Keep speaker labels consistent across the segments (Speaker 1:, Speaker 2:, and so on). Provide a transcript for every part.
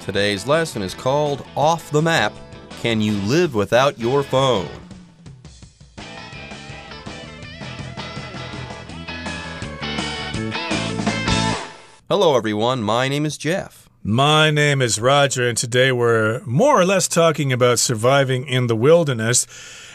Speaker 1: Today's lesson is called Off the Map. Can you live without your phone? Hello, everyone. My name is Jeff.
Speaker 2: My name is Roger, and today we're more or less talking about surviving in the wilderness.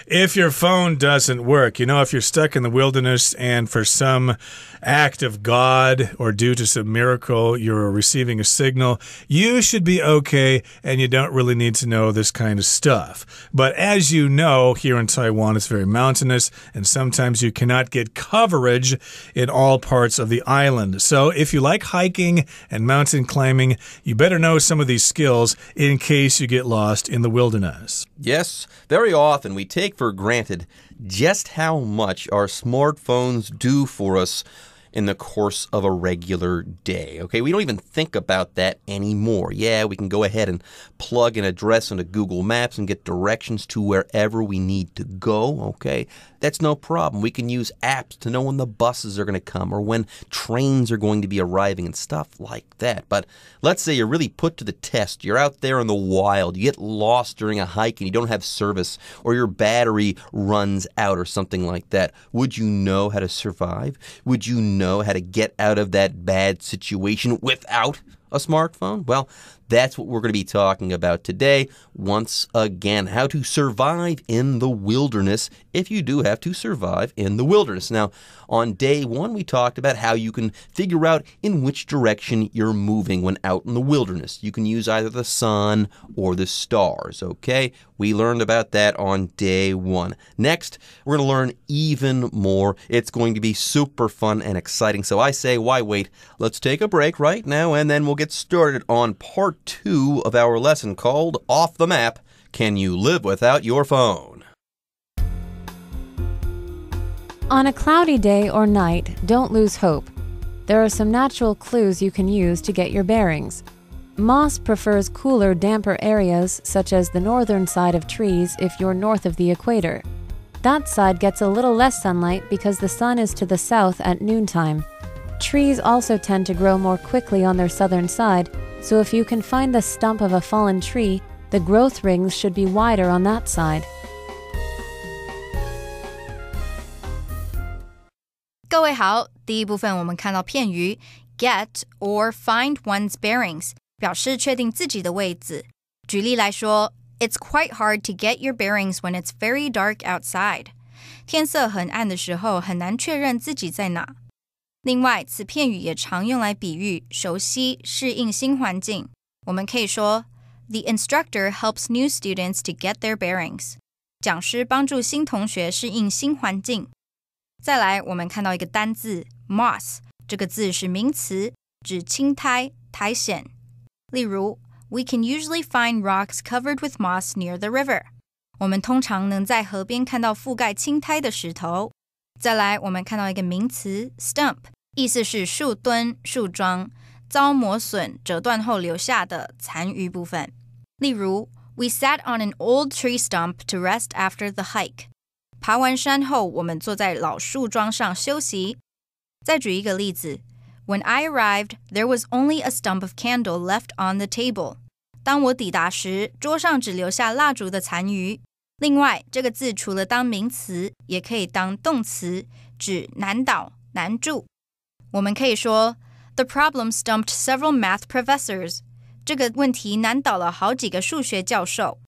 Speaker 2: If your phone doesn't work, if you're stuck in the wilderness and for some act of God or due to some miracle you're receiving a signal, you should be okay and you don't really need to know this kind of stuff. But as you know, here in Taiwan it's very mountainous and sometimes you cannot get coverage in all parts of the island. So if you like hiking and mountain climbing, you better know some of these skills in case you get lost in the wilderness.
Speaker 1: Yes, very often we take for granted just how much our smartphones do for us in the course of a regular day. Okay, we don't even think about that anymore. Yeah, we can go ahead and plug an address into Google Maps and get directions to wherever we need to go. Okay, that's no problem. We can use apps to know when the buses are going to come or when trains are going to be arriving and stuff like that. But let's say you're really put to the test. You're out there in the wild. You get lost during a hike and you don't have service or your battery runs out or something like that. Would you know how to survive? Would you know how to get out of that bad situation without a smartphone? Well, that's what we're going to be talking about today. Once again, how to survive in the wilderness if you do have to survive in the wilderness. Now, on day one, we talked about how you can figure out in which direction you're moving when out in the wilderness. You can use either the sun or the stars, okay? We learned about that on day one. Next, we're going to learn even more. It's going to be super fun and exciting. So I say, why wait? Let's take a break right now, and then we'll get started on part 2 of our lesson called Off the Map. Can you live without your phone?
Speaker 3: On a cloudy day or night, don't lose hope. There are some natural clues you can use to get your bearings. Moss prefers cooler, damper areas, such as the northern side of trees if you're north of the equator. That side gets a little less sunlight because the sun is to the south at noontime. Trees also tend to grow more quickly on their southern side, so if you can find the stump of a fallen tree, the growth rings should be wider on that side.
Speaker 4: 各位好，第一部分我们看到片语 get or find one's bearings， 表示确定自己的位置。举例来说 It's quite hard to get your bearings when it's very dark outside. 天色很暗的时候很难确认自己在哪。另外，此片语也常用来比喻熟悉、适应新环境。我们可以说 The instructor helps new students to get their bearings. 讲师帮助新同学适应新环境。再来，我们看到一个单字 moss， 这个字是名词，指青苔、苔藓。例如 We can usually find rocks covered with moss near the river. 我们通常能在河边看到覆盖青苔的石头。再来，我们看到一个名词 stump， 意思是树墩、树桩，遭磨损、折断后留下的残余部分。例如 We sat on an old tree stump to rest after the hike. 爬完山后，我们坐在老树桩上休息。再举一个例子 When I arrived, there was only a stump of candle left on the table. 当我抵达时，桌上只留下蜡烛的残余。另外，这个字除了当名词，也可以当动词，指难倒、难住。我们可以说 The problem stumped several math professors. 这个问题难倒了好几个数学教授。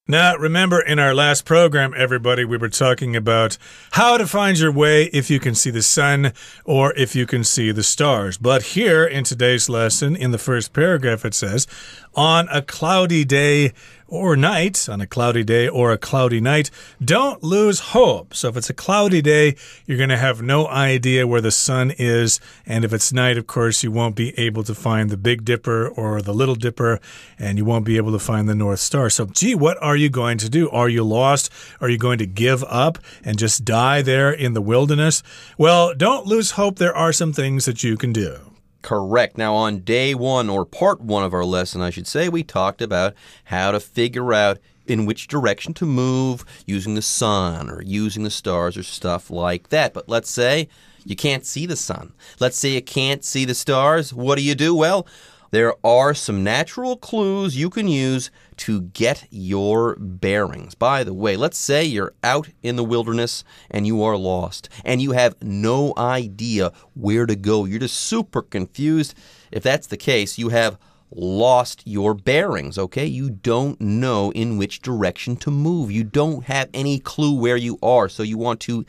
Speaker 2: Now, remember in our last program, everybody, we were talking about how to find your way if you can see the sun or if you can see the stars. But here in today's lesson, in the first paragraph, it says, on a cloudy day or night, on a cloudy day or a cloudy night, don't lose hope. So if it's a cloudy day, you're going to have no idea where the sun is. And if it's night, of course, you won't be able to find the Big Dipper or the Little Dipper, and you won't be able to find the North Star. So, gee, what are you going to do? Are you lost? Are you going to give up and just die there in the wilderness? Well, don't lose hope. There are some things that you can do.
Speaker 1: Correct. Now, on day one, or part one of our lesson, I should say, we talked about how to figure out in which direction to move using the sun or using the stars or stuff like that. But let's say you can't see the sun. Let's say you can't see the stars. What do? Well, there are some natural clues you can use to get your bearings. By the way, let's say you're out in the wilderness and you are lost and you have no idea where to go. You're just super confused. If that's the case, you have lost your bearings, okay? You don't know in which direction to move. You don't have any clue where you are, so you want to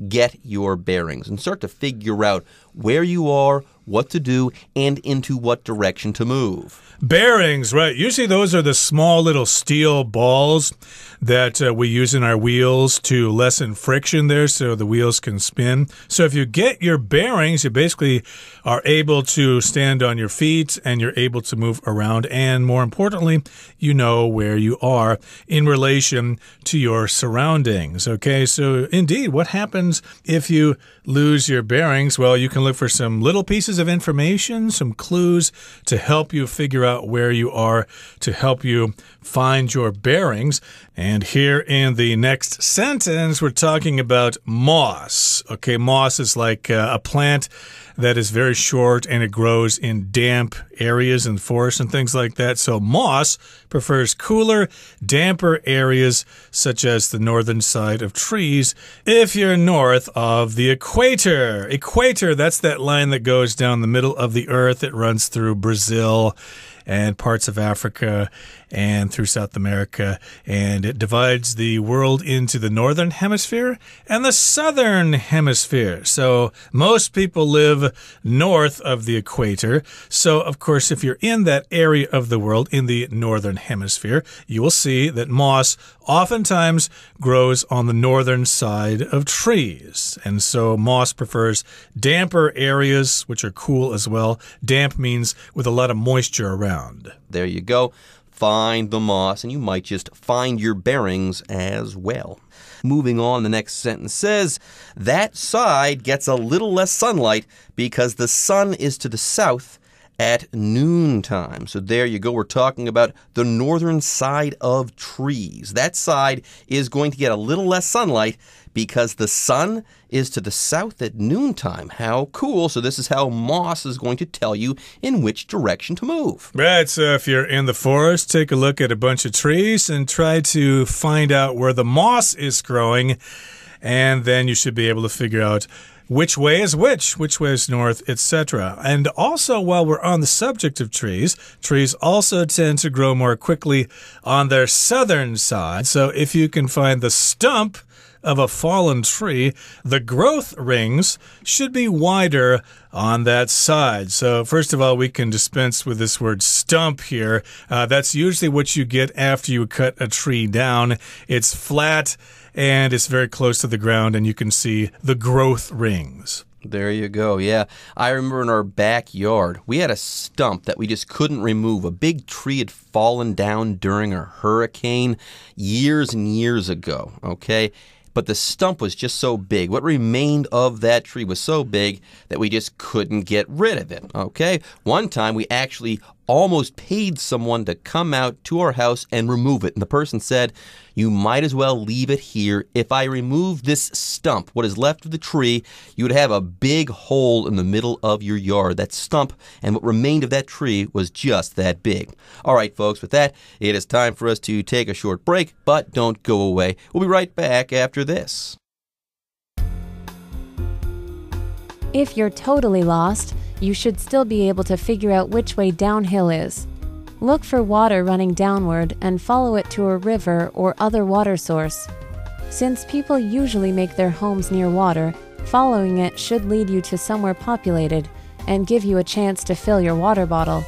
Speaker 1: get your bearings and start to figure out where you are, what to do, and into what direction to move.
Speaker 2: Bearings, right. Usually those are the small little steel balls that we use in our wheels to lessen friction there so the wheels can spin. So if you get your bearings, you basically are able to stand on your feet and you're able to move around. And more importantly, you know where you are in relation to your surroundings. Okay, so indeed, what happens if you lose your bearings? Well, you can look for some little pieces of information, some clues to help you figure out where you are, to help you find your bearings. And here in the next sentence, we're talking about moss. Okay, moss is like a plant that is very short and it grows in damp areas and forests and things like that. So moss prefers cooler, damper areas such as the northern side of trees if you're north of the equator. Equator, that's that line that goes down the middle of the earth. It runs through Brazil and parts of Africa and through South America, and it divides the world into the northern hemisphere and the southern hemisphere. So most people live north of the equator. So, of course, if you're in that area of the world in the northern hemisphere, you will see that moss oftentimes grows on the northern side of trees. And so moss prefers damper areas, which are cool as well. Damp means with a lot of moisture around.
Speaker 1: There you go. Find the moss, and you might just find your bearings as well. Moving on, the next sentence says, that side gets a little less sunlight because the sun is to the south at noontime. So there you go. We're talking about the northern side of trees. That side is going to get a little less sunlight because the sun is to the south at noontime. How cool. So this is how moss is going to tell you in which direction to move.
Speaker 2: Right, so if you're in the forest, take a look at a bunch of trees and try to find out where the moss is growing, and then you should be able to figure out which way is which way is north, etc. And also, while we're on the subject of trees, trees also tend to grow more quickly on their southern side. So if you can find the stump of a fallen tree, the growth rings should be wider on that side. So first of all, we can dispense with this word stump here. That's usually what you get after you cut a tree down. It's flat and it's very close to the ground, and you can see the growth rings.
Speaker 1: There you go. Yeah, I remember in our backyard, we had a stump that we just couldn't remove. A big tree had fallen down during a hurricane years and years ago, okay? But the stump was just so big. What remained of that tree was so big that we just couldn't get rid of it, okay? One time we actually almost paid someone to come out to our house and remove it. And the person said, you might as well leave it here. If I remove this stump, what is left of the tree, you would have a big hole in the middle of your yard. That stump and what remained of that tree was just that big. All right, folks, with that, it is time for us to take a short break, but don't go away. We'll be right back after this.
Speaker 3: If you're totally lost, you should still be able to figure out which way downhill is. Look for water running downward and follow it to a river or other water source. Since people usually make their homes near water, following it should lead you to somewhere populated and give you a chance to fill your water bottle.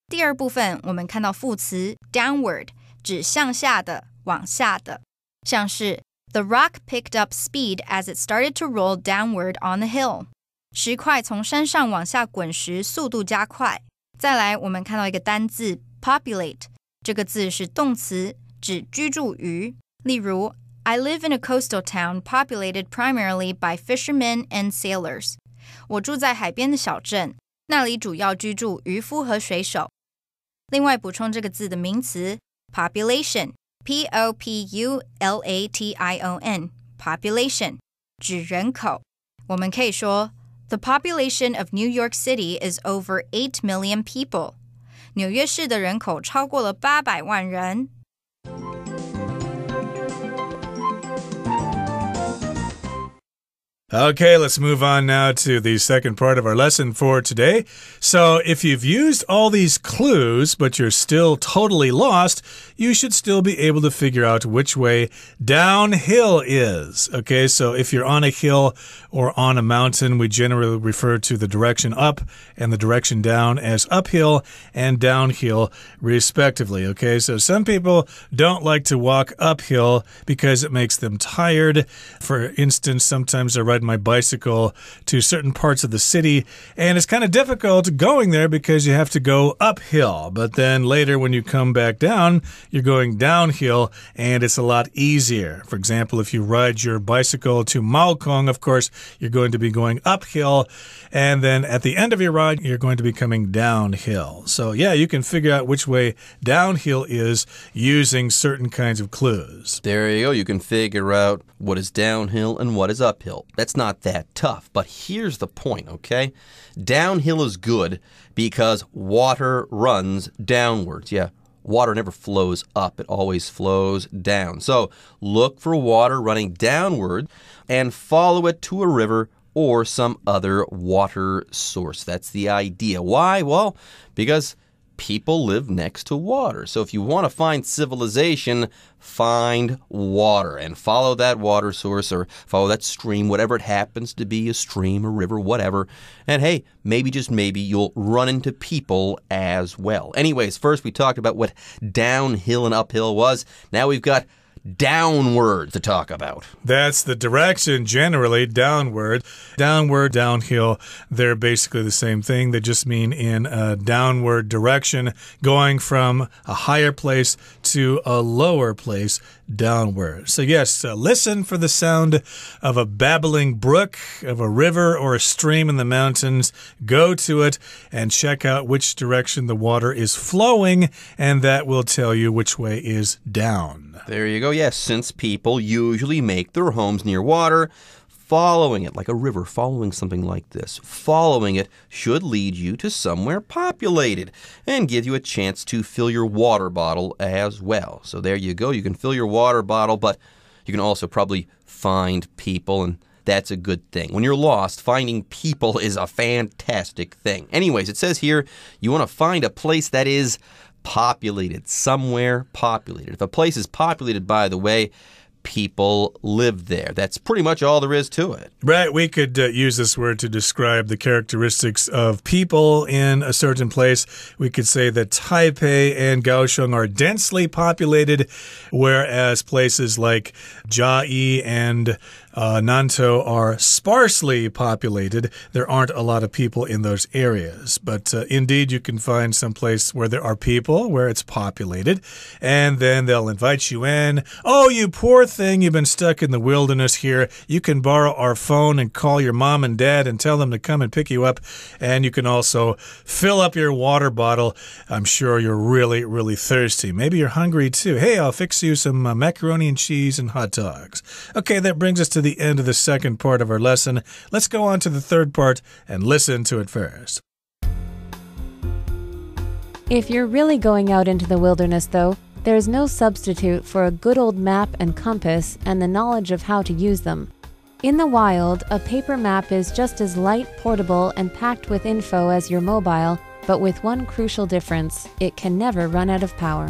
Speaker 4: 第二部分我们看到副词 downward 指向下的、往下的，像是 The rock picked up speed as it started to roll downward on the hill. 石块从山上往下滚时速度加快。再来我们看到一个单字 populate， 这个字是动词，指居住于。例如 I live in a coastal town populated primarily by fishermen and sailors. 我住在海边的小镇，那里主要居住渔夫和水手。另外补充这个字的名词 population Population population 指人口。我们可以说 The population of New York City is over 8 million people. 纽约市的人口超过了800万人。
Speaker 2: Okay, let's move on now to the second part of our lesson for today. So, if you've used all these clues, but you're still totally lost, you should still be able to figure out which way downhill is. Okay, so if you're on a hill or on a mountain, we generally refer to the direction up and the direction down as uphill and downhill, respectively. Okay, so some people don't like to walk uphill because it makes them tired. For instance, sometimes I ride my bicycle to certain parts of the city, and it's kind of difficult going there because you have to go uphill. But then later when you come back down, you're going downhill, and it's a lot easier. For example, if you ride your bicycle to Maokong, of course, you're going to be going uphill, and then at the end of your ride, you're going to be coming downhill. So yeah, you can figure out which way downhill is using certain kinds of clues.
Speaker 1: There you go. You can figure out what is downhill and what is uphill. That's not that tough, but here's the point, okay? Downhill is good because water runs downwards. Yeah, water never flows up. It always flows down. So look for water running downward and follow it to a river or some other water source. That's the idea. Why? Well, because people live next to water. So if you want to find civilization, find water and follow that water source or follow that stream, whatever it happens to be, a stream, a river, whatever. And hey, maybe, just maybe, you'll run into people as well. Anyways, first we talked about what downhill and uphill was. Now we've got downward to talk about.
Speaker 2: That's the direction, generally, downward. Downward, downhill, they're basically the same thing. They just mean in a downward direction, going from a higher place to a lower place downward. So yes, listen for the sound of a babbling brook, of a river or a stream in the mountains. Go to it and check out which direction the water is flowing, and that will tell you which way is down.
Speaker 1: There you go. Yes, since people usually make their homes near water, following it, like a river, following something like this, following it should lead you to somewhere populated and give you a chance to fill your water bottle as well. So there you go. You can fill your water bottle, but you can also probably find people, and that's a good thing. When you're lost, finding people is a fantastic thing. Anyways, it says here you want to find a place that is populated, somewhere populated. If a place is populated, by the way, people live there. That's pretty much all there is to it.
Speaker 2: Right. We could use this word to describe the characteristics of people in a certain place. We could say that Taipei and Kaohsiung are densely populated, whereas places like Jiayi and Nantou are sparsely populated. There aren't a lot of people in those areas. But indeed, you can find some place where there are people, where it's populated, and then they'll invite you in. Oh, you poor thing, you've been stuck in the wilderness here. You can borrow our phone and call your mom and dad and tell them to come and pick you up. And you can also fill up your water bottle. I'm sure you're really, really thirsty. Maybe you're hungry too. Hey, I'll fix you some macaroni and cheese and hot dogs. Okay, that brings us to the end of the second part of our lesson. Let's go on to the third part and listen to it first.
Speaker 3: If you're really going out into the wilderness, though, there's no substitute for a good old map and compass and the knowledge of how to use them. In the wild, a paper map is just as light, portable, and packed with info as your mobile, but with one crucial difference: it can never run out of power.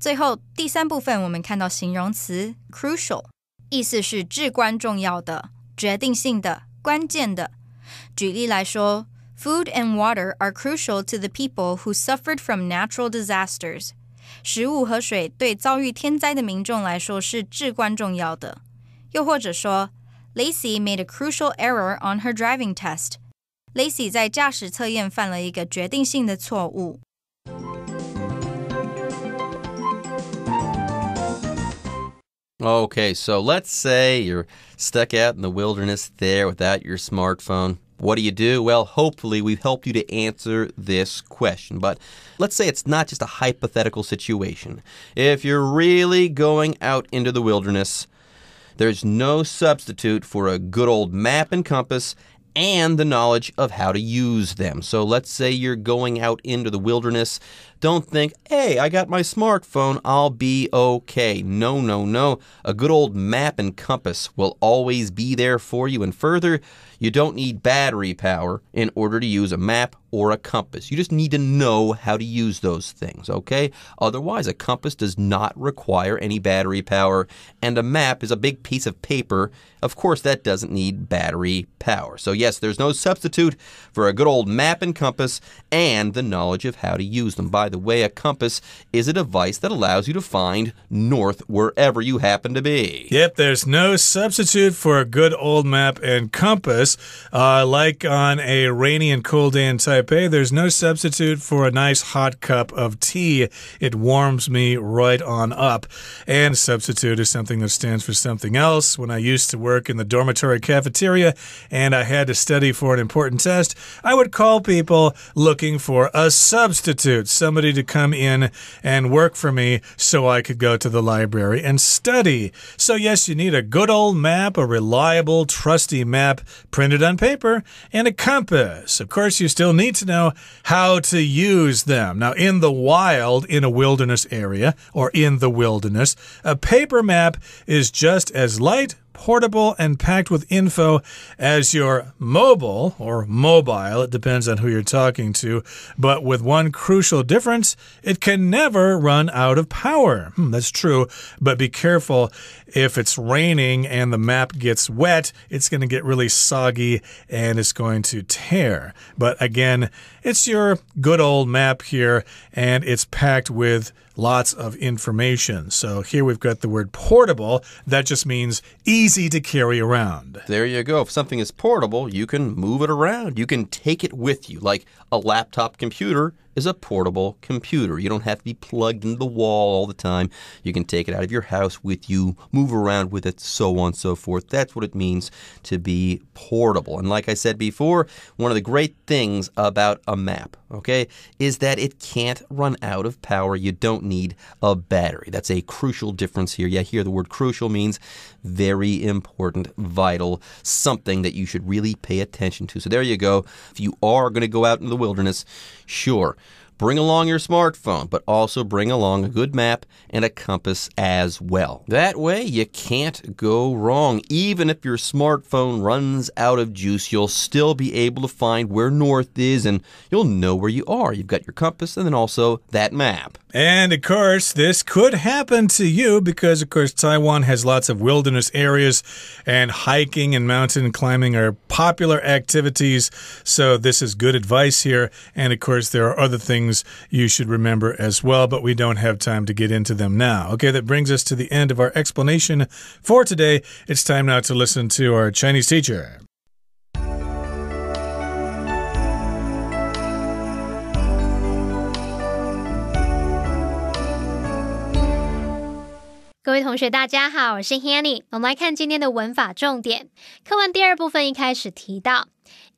Speaker 4: 最后第三部分我们看到形容词 crucial， 意思是至关重要的、决定性的、关键的。举例来说 Food and water are crucial to the people who suffered from natural disasters. 食物和水对遭遇天灾的民众来说是至关重要的。又或者说 Lacey made a crucial error on her driving test. Lacey 在驾驶测验犯了一个决定性的错误。
Speaker 1: Okay, so let's say you're stuck out in the wilderness there without your smartphone. What do? Well, hopefully we've helped you to answer this question. But let's say it's not just a hypothetical situation. If you're really going out into the wilderness, there's no substitute for a good old map and compass and the knowledge of how to use them. So let's say you're going out into the wilderness. Don't think, hey, I got my smartphone, I'll be okay. No. A good old map and compass will always be there for you. And further, you don't need battery power in order to use a map or a compass. You just need to know how to use those things, okay? Otherwise, a compass does not require any battery power, and a map is a big piece of paper. Of course, that doesn't need battery power. So yes, there's no substitute for a good old map and compass and the knowledge of how to use them. By the way, a compass is a device that allows you to find north wherever you happen to be.
Speaker 2: Yep, there's no substitute for a good old map and compass. Like on a rainy and cold day in Taipei, there's no substitute for a nice hot cup of tea. It warms me right on up. And substitute is something that stands for something else. When I used to work in the dormitory cafeteria and I had to study for an important test, I would call people looking for a substitute, somebody to come in and work for me so I could go to the library and study. So yes, you need a good old map, a reliable, trusty map printed on paper, and a compass. Of course, you still need to know how to use them. Now, in the wild, in a wilderness area, or in the wilderness, a paper map is just as light, portable, and packed with info as your mobile, or mobile, it depends on who you're talking to, but with one crucial difference, it can never run out of power. That's true, but be careful. If it's raining and the map gets wet, it's going to get really soggy and it's going to tear. But again, it's your good old map here, and it's packed with lots of information. So here we've got the word portable. That just means easy to carry around.
Speaker 1: There you go. If something is portable, you can move it around. You can take it with you. Like a laptop computer is a portable computer. You don't have to be plugged into the wall all the time. You can take it out of your house with you, move around with it, so on and so forth. That's what it means to be portable. And like I said before, one of the great things about a map, okay, is that it can't run out of power. You don't need a battery. That's a crucial difference here. Yeah, here the word crucial means very important, vital, something that you should really pay attention to. So there you go. If you are going to go out in the wilderness, sure, bring along your smartphone, but also bring along a good map and a compass as well. That way, you can't go wrong. Even if your smartphone runs out of juice, you'll still be able to find where north is, and you'll know where you are. You've got your compass and then also that map.
Speaker 2: And, of course, this could happen to you because, of course, Taiwan has lots of wilderness areas, and hiking and mountain climbing are popular activities. So this is good advice here. And, of course, there are other things you should remember as well, but we don't have time to get into them now. Okay, that brings us to the end of our explanation for today. It's time now to listen to our Chinese teacher.
Speaker 5: 各位同学大家好，我是 Hanny。 我们来看今天的文法重点。课文第二部分一开始提到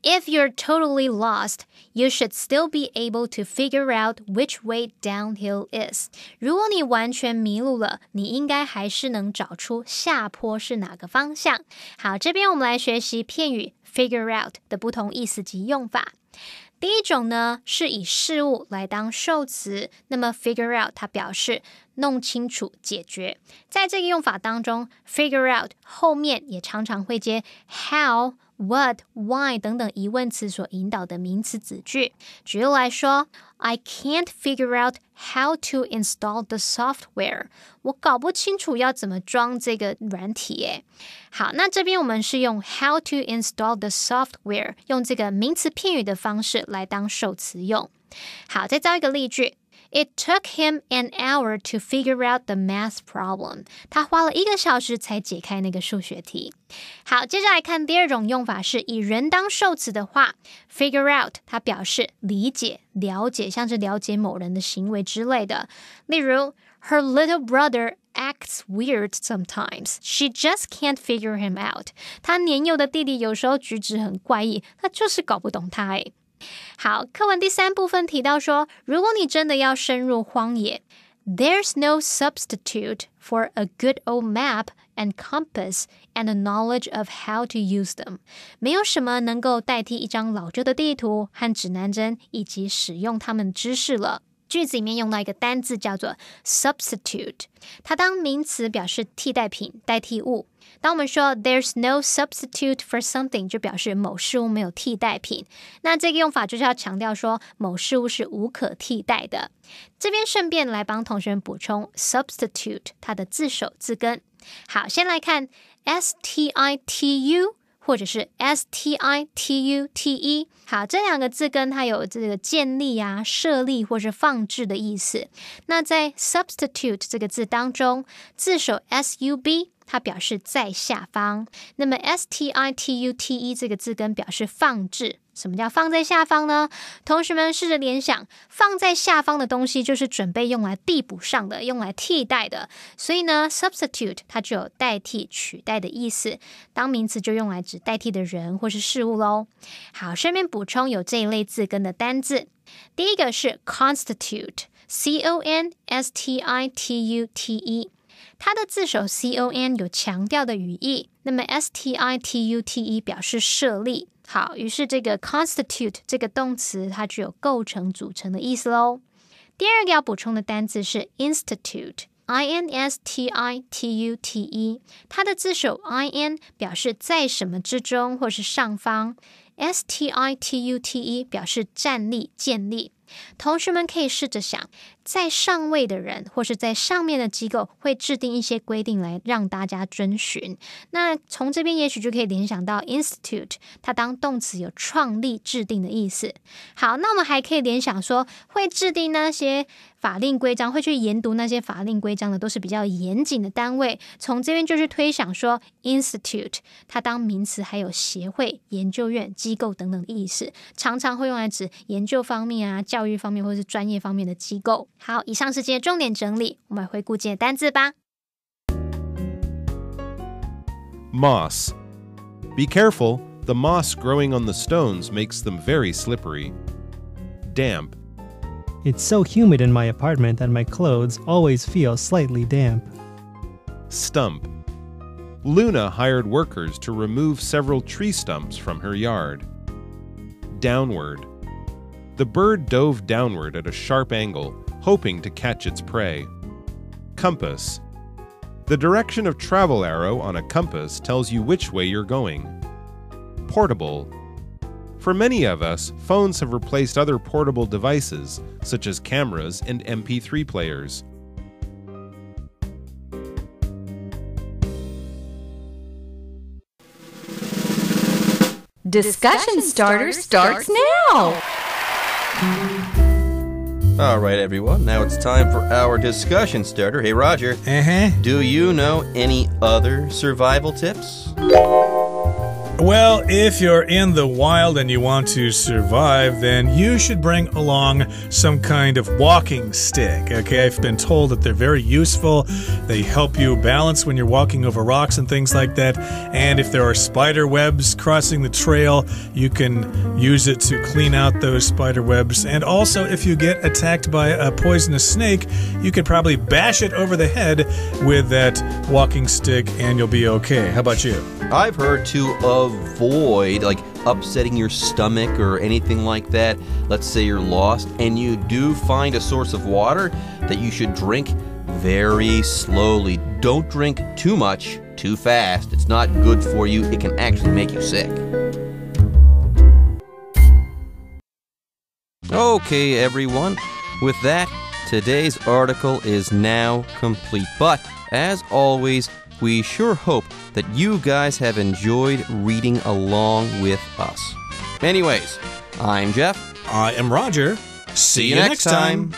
Speaker 5: If you're totally lost, you should still be able to figure out which way downhill is. 如果你完全迷路了，你应该还是能找出下坡是哪个方向。好，这边我们来学习片语 figure out 的不同意思及用法。第一种呢，是以事物来当受词，那么 figure out 它表示弄清楚、解决。在这个用法当中 figure out 后面也常常会接 how、what、why 等等疑问词所引导的名词子句。举例来说 I can't figure out how to install the software. 我搞不清楚要怎么装这个软体耶。好，那这边我们是用 how to install the software 用这个名词片语的方式来当受词用。好，再造一个例句It took him an hour to figure out the math problem. 他花了1个小时才解开那个数学题。好，接下来看第二种用法是以人当受词的话 figure out 它表示理解、了解，像是了解某人的行为之类的。例如Her little brother acts weird sometimes. She just can't figure him out. 他年幼的弟弟有时候举止很怪异，他就是搞不懂他诶。好，课文第3部分提到说，如果你真的要深入荒野，There's no substitute for a good old map and compass and a knowledge of how to use them. 没有什么能够代替一张老旧的地图和指南针以及使用它们知识了。句子里面用到一个单字叫做 substitute， 它当名词表示替代品、代替物。当我们说 there's no substitute for something， 就表示某事物没有替代品。那这个用法就是要强调说某事物是无可替代的。这边顺便来帮同学们补充 substitute 它的字首字根。好，先来看 stitu。或者是 stitute， 好，这2个字根它有这个建立啊、设立或是放置的意思。那在 substitute 这个字当中，字首 sub 它表示在下方，那么 stitute 这个字根表示放置。什么叫放在下方呢？同学们试着联想，放在下方的东西就是准备用来递补上的，用来替代的。所以呢 substitute 它就有代替、取代的意思，当名词就用来指代替的人或是事物咯。好，顺便补充有这一类字根的单字。第一个是 constitute， constitute， 它的字首 con 有强调的语义，那么 stitute 表示设立。好，于是这个 constitute 这个动词它具有构成、组成的意思咯。第2个要补充的单字是 institute， institute， 它的字首 in 表示在什么之中或是上方， stitute 表示站立、建立。同学们可以试着想，在上位的人或是在上面的机构会制定一些规定来让大家遵循。那从这边也许就可以联想到 institute， 它当动词有创立、制定的意思。好，那我们还可以联想说，会制定那些法令规章，会去研读那些法令规章的都是比较严谨的单位。从这边就去推想说 institute 它当名词还有协会、研究院、机构等等的意思，常常会用来指研究方面啊、教育方面或是专业方面的机构。好，以上是今天重点整理，我们来回顾今天的单字吧。
Speaker 6: Moss. Be careful, the moss growing on the stones makes them very slippery. Damp.
Speaker 7: It's so humid in my apartment that my clothes always feel slightly damp.
Speaker 6: Stump. Luna hired workers to remove several tree stumps from her yard. Downward. The bird dove downward at a sharp angle, hoping to catch its prey. Compass. The direction of travel arrow on a compass tells you which way you're going. Portable. For many of us, phones have replaced other portable devices, such as cameras and MP3 players.
Speaker 8: Discussion Starter starts now!
Speaker 1: All right, everyone. Now it's time for our discussion starter. Hey, Roger. Do you know any other survival tips?
Speaker 2: Well, if you're in the wild and you want to survive, then you should bring along some kind of walking stick, okay? I've been told that they're very useful. They help you balance when you're walking over rocks and things like that. And if there are spider webs crossing the trail, you can use it to clean out those spider webs. And also, if you get attacked by a poisonous snake, you could probably bash it over the head with that walking stick and you'll be okay. How about you?
Speaker 1: I've heard to avoid like upsetting your stomach or anything like that. Let's say you're lost and you do find a source of water that you should drink very slowly. Don't drink too much too fast. It's not good for you. It can actually make you sick. Okay, everyone. With that, today's article is now complete. But as always, we sure hope that you guys have enjoyed reading along with us. Anyways, I'm Jeff.
Speaker 2: I am Roger.
Speaker 1: See you next time.